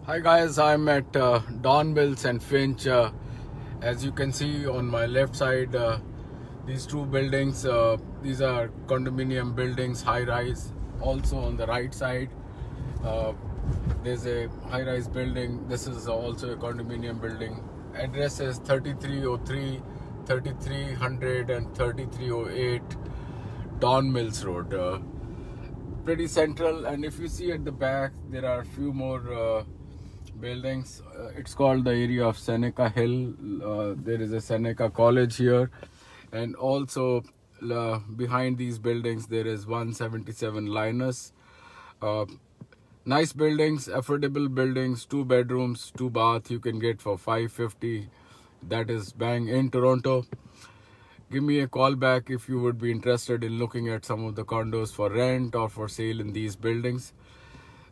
Hi guys, I'm at Don Mills and Finch. As you can see on my left side, these two buildings, these are condominium buildings, high-rise. Also on the right side, uh, there's a high-rise building. This is also a condominium building. Address is 3303, 3300 and 3308 Don Mills Road. Pretty central, and if you see at the back there are a few more buildings. It's called the area of Seneca Hill. There is a Seneca College here, and also behind these buildings there is 177 Linus. uh, Nice buildings, affordable buildings, 2 bedrooms, 2 bath you can get for 550. That is bang in Toronto. Give me a call back if you would be interested in looking at some of the condos for rent or for sale in these buildings.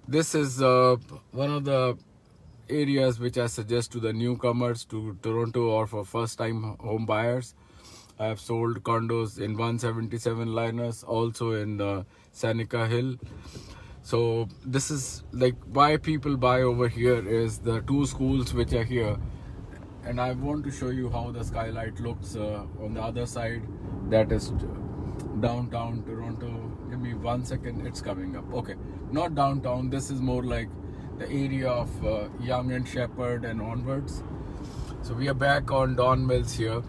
This is one of the areas which I suggest to the newcomers to Toronto or for first time home buyers. I have sold condos in 177 Linus, also in Seneca Hill. So this is like why people buy over here is the two schools which are here. And I want to show you how the skylight looks on the other side. That is downtown Toronto. Give me 1 second, it's coming up. Okay, not downtown, this is more like the area of Yonge and Sheppard and onwards. So we are back on Don Mills here.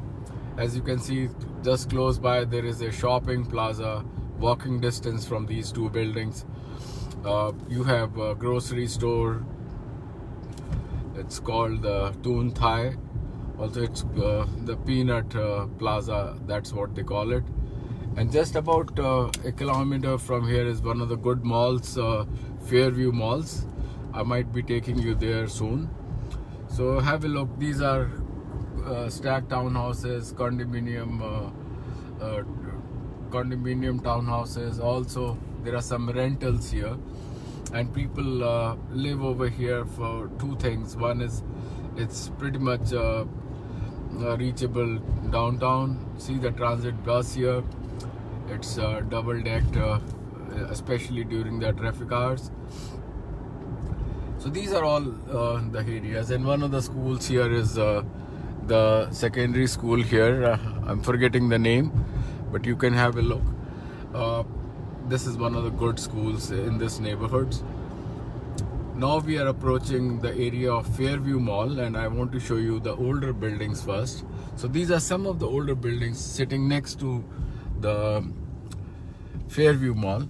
As you can see, just close by there is a shopping plaza, walking distance from these two buildings. You have a grocery store. It's called the Toon Thai. Also, it's the Peanut Plaza. That's what they call it. And just about a kilometer from here is one of the good malls, Fairview Malls. I might be taking you there soon. So have a look. These are stacked townhouses, condominium townhouses. Also, there are some rentals here, and people live over here for two things. One is it's pretty much reachable downtown. See the transit bus here. It's double decked, especially during the traffic hours. So these are all the areas, and one of the schools here is the secondary school here. I'm forgetting the name, but you can have a look. This is one of the good schools in this neighborhood. Now we are approaching the area of Fairview Mall, and I want to show you the older buildings first. So these are some of the older buildings sitting next to the Fairview Mall.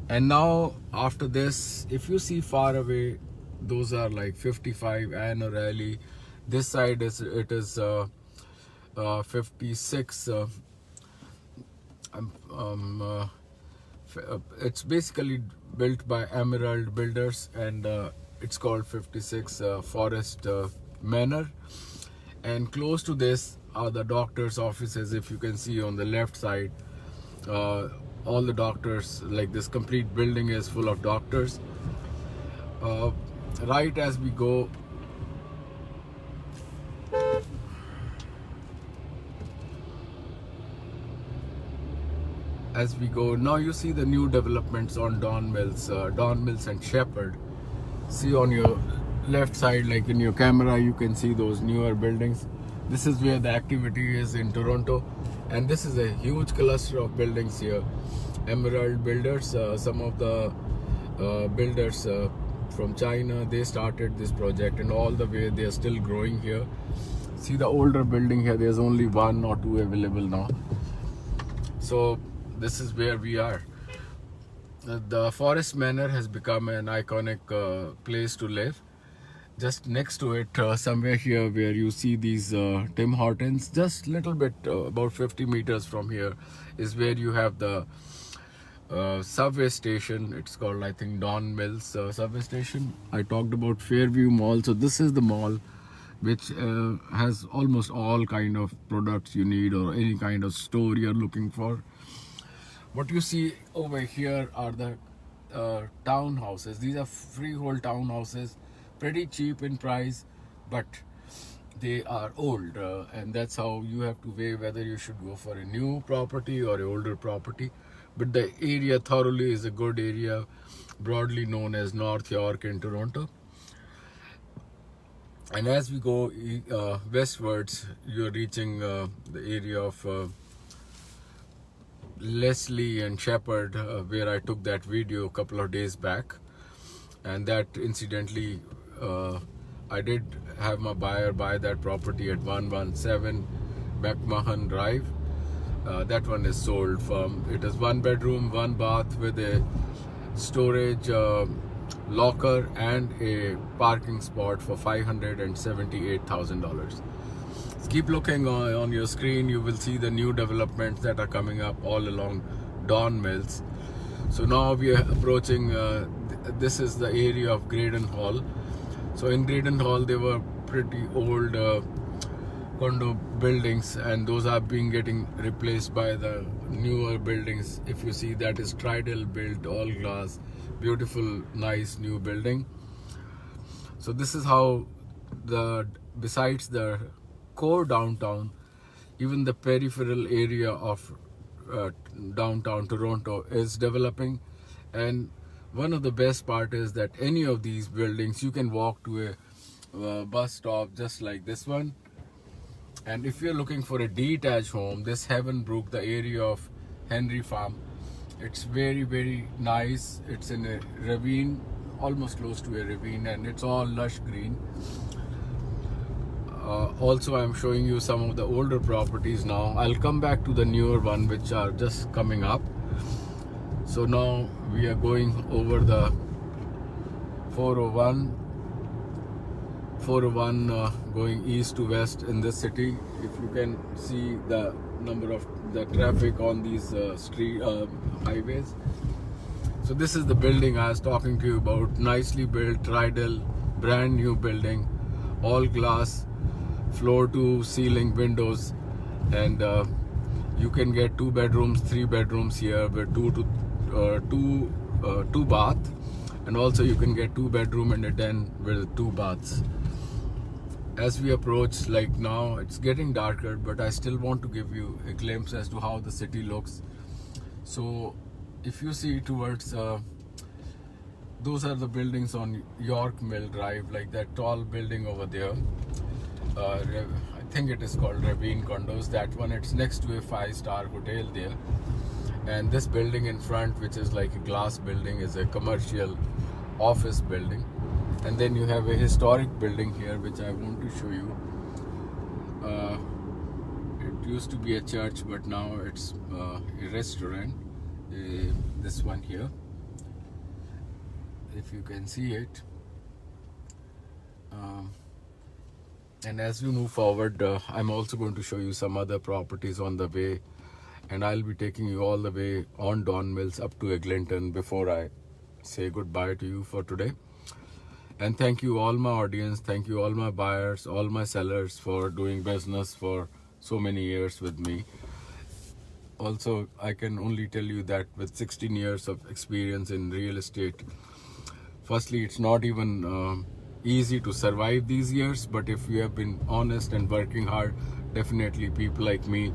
And now after this, if you see far away, those are like 55 Anne O'Reilly. This side is 56. It's basically built by Emerald Builders, and it's called 56 Forest Manor. And close to this are the doctors' offices. If you can see on the left side, all the doctors, like this complete building is full of doctors. Right as we go, now you see the new developments on Don Mills and Sheppard. See on your left side, like in your camera, you can see those newer buildings. This is where the activity is in Toronto, and this is a huge cluster of buildings here. Emerald Builders, some of the builders from China, they started this project, and all the way they are still growing here. See the older building here, there's only 1 or 2 available now. So this is where we are. The Forest Manor has become an iconic place to live. Just next to it, somewhere here where you see these Tim Hortons, just little bit, about 50 meters from here, is where you have the subway station. It's called, I think, Don Mills subway station. I talked about Fairview Mall. So this is the mall which has almost all kind of products you need, or any kind of store you're looking for. What you see over here are the townhouses. These are freehold townhouses, pretty cheap in price, but they are old, and that's how you have to weigh whether you should go for a new property or an older property. But the area thoroughly is a good area, broadly known as North York in Toronto. And as we go westwards, you're reaching the area of Leslie and Shepherd, where I took that video a couple of days back. And that incidentally, I did have my buyer buy that property at 117 McMahon Drive. That one is sold. It is 1 bedroom, 1 bath with a storage locker and a parking spot for $578,000. Keep looking on your screen. You will see the new developments that are coming up all along Don Mills. So now we are approaching, this is the area of Graydon Hall. So in Graydon Hall, they were pretty old condo buildings, and those are getting replaced by the newer buildings. If you see, that is Tridel built, all glass, beautiful, nice new building. So this is how besides the core downtown, even the peripheral area of downtown Toronto is developing. And one of the best part is that any of these buildings, you can walk to a bus stop just like this one. And if you're looking for a detached home, this Heavenbrook, the area of Henry Farm, it's very, very nice. It's in a ravine, almost close to a ravine, and it's all lush green. Also, I'm showing you some of the older properties now. I'll come back to the newer one, which are just coming up. So now we are going over the 401 going east to west in this city. If you can see the number of the traffic on these highways. So this is the building I was talking to you about. Nicely built, Tridel, brand new building, all glass, floor to ceiling windows, and you can get 2 bedrooms, 3 bedrooms here with two bath, and also you can get 2 bedroom and a den with 2 baths. As we approach, like now, it's getting darker, but I still want to give you a glimpse as to how the city looks. So if you see towards, those are the buildings on York Mill Drive, like that tall building over there. I think it is called Ravine Condos. That one, it's next to a 5-star hotel there. And this building in front, which is like a glass building, is a commercial office building. And then you have a historic building here, which I want to show you. It used to be a church, but now it's a restaurant. This one here, if you can see it. And as we move forward, I'm also going to show you some other properties on the way, and I'll be taking you all the way on Don Mills up to Eglinton before I say goodbye to you for today. And thank you all my audience, thank you all my buyers, all my sellers for doing business for so many years with me. Also, I can only tell you that with 16 years of experience in real estate, firstly, it's not even easy to survive these years, but if you have been honest and working hard, definitely people like me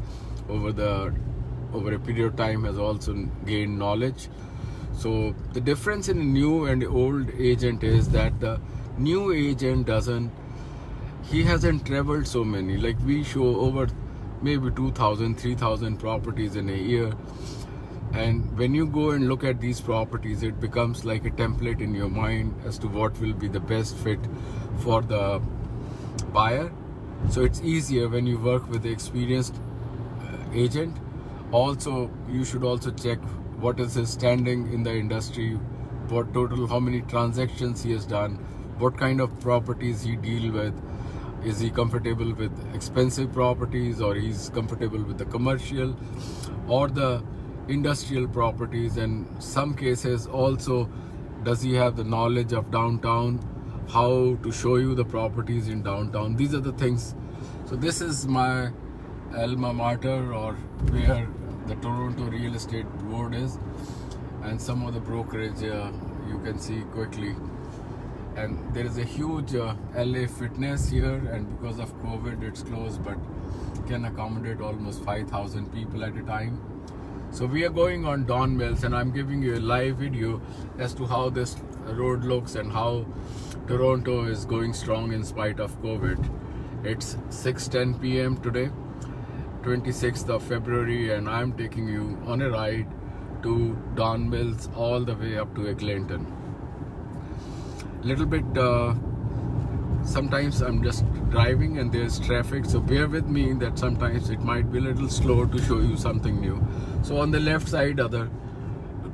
over a period of time has also gained knowledge. So the difference in a new and old agent is that the new agent he hasn't traveled so many. Like we show over maybe 2,000, 3,000 properties in a year. And when you go and look at these properties, it becomes like a template in your mind as to what will be the best fit for the buyer. So it's easier when you work with the experienced agent. Also, you should also check what is his standing in the industry, how many transactions he has done, what kind of properties he deal with. Is he comfortable with expensive properties, or he's comfortable with the commercial or the industrial properties? And some cases also, does he have the knowledge of downtown, how to show you the properties in downtown? These are the things. So this is my alma mater, or where the Toronto Real Estate Board is, and some of the brokerage you can see quickly. And there is a huge LA Fitness here, and because of COVID it's closed, but can accommodate almost 5,000 people at a time. So we are going on Don Mills, and I'm giving you a live video as to how this road looks and how Toronto is going strong in spite of COVID. It's 6:10 p.m. today, 26th of February, and I'm taking you on a ride to Don Mills all the way up to Eglinton. Little bit, sometimes I'm just driving and there's traffic, so bear with me that sometimes it might be a little slow to show you something new. So on the left side are the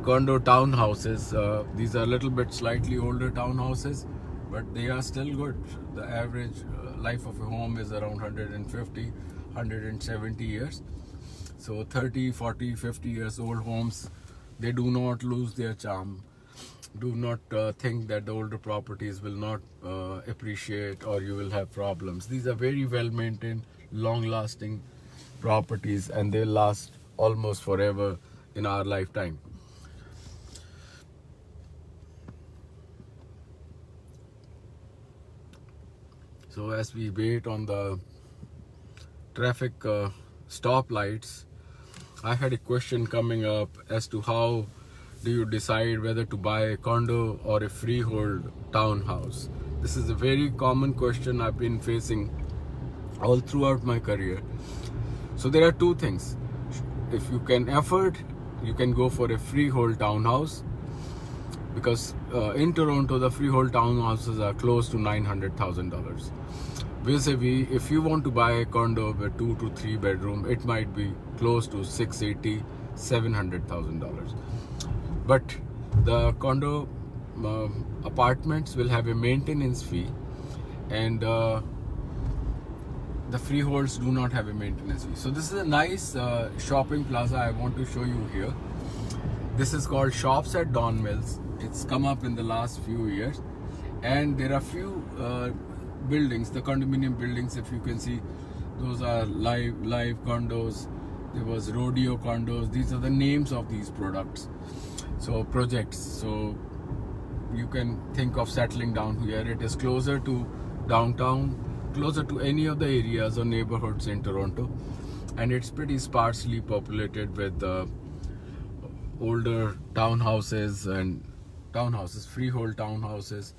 condo townhouses. These are a little bit slightly older townhouses, but they are still good. The average life of a home is around 150, 170 years. So 30, 40, 50 years old homes, they do not lose their charm. Do not think that the older properties will not appreciate or you will have problems. These are very well maintained, long lasting properties, and they last almost forever in our lifetime. So as we wait on the traffic stoplights, I had a question coming up as to how do you decide whether to buy a condo or a freehold townhouse. This is a very common question I've been facing all throughout my career. So there are two things. If you can afford, you can go for a freehold townhouse, because in Toronto the freehold townhouses are close to $900,000. Vis-a-vis, if you want to buy a condo with 2 to 3 bedroom, it might be close to $680,000, $700,000. But the condo apartments will have a maintenance fee, and the freeholds do not have a maintenance fee. So this is a nice shopping plaza I want to show you here. This is called Shops at Don Mills. It's come up in the last few years, and there are few buildings, the condominium buildings, if you can see, those are live condos. There was rodeo condos. These are the names of these projects. So you can think of settling down here. It is closer to downtown, closer to any of the areas or neighborhoods in Toronto, and it's pretty sparsely populated with older townhouses and freehold townhouses.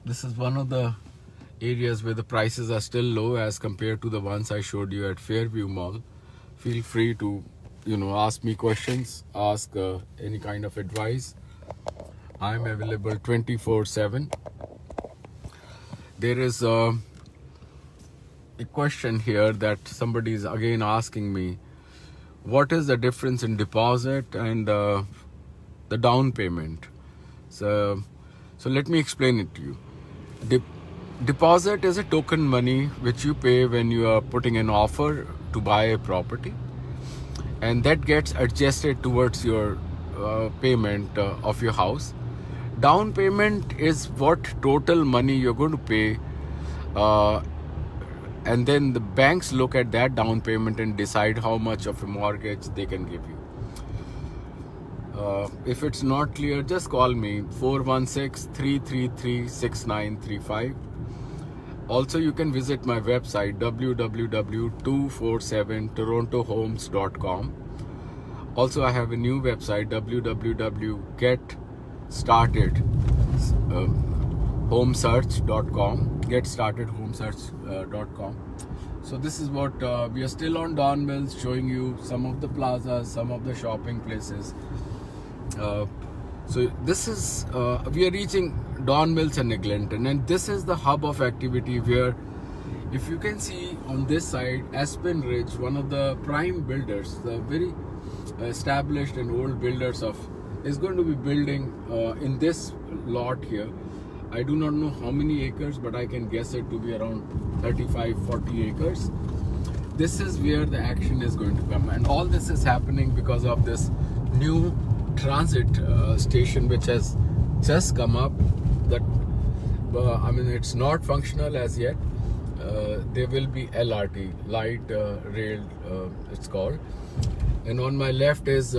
This is one of the areas where the prices are still low as compared to the ones I showed you at Fairview Mall. Feel free to ask me questions, ask any kind of advice. I'm available 24/7. There is a question here that somebody is again asking me, what is the difference in deposit and the down payment? So let me explain it to you. Deposit is a token money which you pay when you are putting an offer to buy a property, and that gets adjusted towards your payment of your house. Down payment is what total money you're going to pay, and then the banks look at that down payment and decide how much of a mortgage they can give you. If it's not clear, just call me 416-333-6935. Also, you can visit my website www.247torontohomes.com. Also, I have a new website www.getstartedhomesearch.com. Getstartedhomesearch.com. So this is what we are still on Don Mills, showing you some of the plazas, some of the shopping places. So this is we are reaching Don Mills and Eglinton, and this is the hub of activity where, if you can see on this side, Aspen Ridge, one of the prime builders, the very established and old builders is going to be building in this lot here. I do not know how many acres, but I can guess it to be around 35-40 acres. This is where the action is going to come, and all this is happening because of this new transit station which has just come up. That it's not functional as yet. There will be LRT, light rail, it's called. And on my left is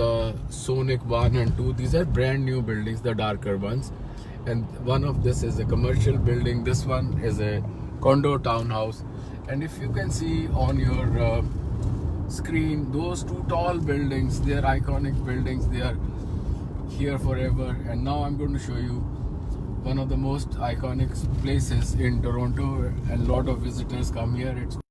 Sonic 1 and 2. These are brand new buildings, the darker ones. And one of this is a commercial building. This one is a condo townhouse. And if you can see on your screen, those two tall buildings, they are iconic buildings. They are here forever. And now I'm going to show you one of the most iconic places in Toronto, and a lot of visitors come here. It's